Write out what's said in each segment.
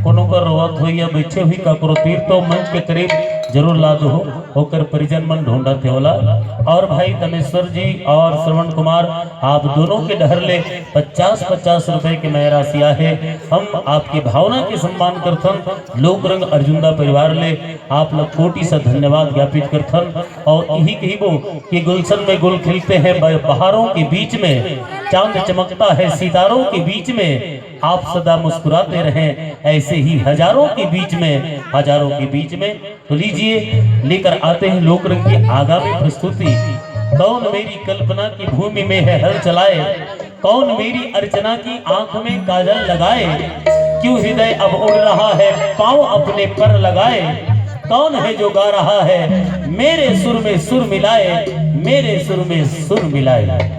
कोनो का रोवत हो या बैठे हुई का करो तीर तो मंच के करीब जरूर ला दो होकर परिजन मन ढूंढा थे वाला। और भाई तमेश्वर जी और श्रवण कुमार आप दोनों के डहर ले 50-50 रुपए के मैं राशिया है। हम आपकी भावना के सम्मान करथन लोक रंग अर्जुनदा परिवार ले आप लोग कोटि से धन्यवाद ज्ञापित करथन। और यही कहिबो कि गुलशन में गुल खिलते हैं बहारों के बीच में, चांद चमकता है सितारों के बीच में, आप सदा मुस्कुराते रहें ऐसे ही हजारों के बीच में, हजारों के बीच में। तो लीजिए लेकर आते हैं लोक रंग की आगामी प्रस्तुति। कौन मेरी कल्पना की भूमि में है हल चलाए, कौन मेरी अर्चना की आंख में काजल लगाए, क्यों हृदय अब उड़ रहा है पांव अपने पर लगाए, कौन है जो गा रहा है मेरे सुर में सुर मिलाए, मेरे सुर में सुर मिलाए।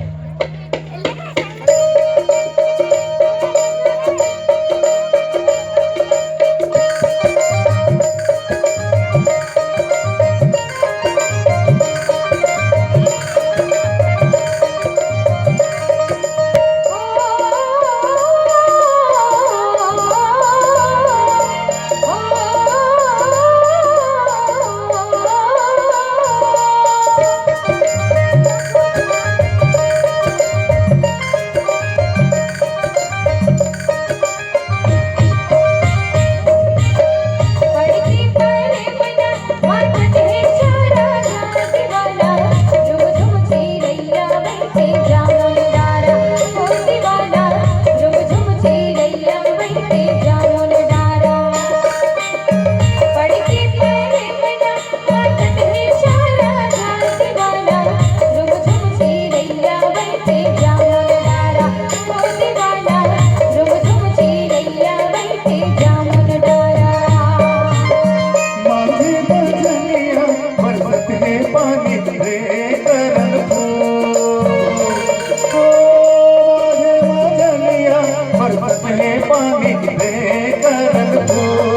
पानी दे करन को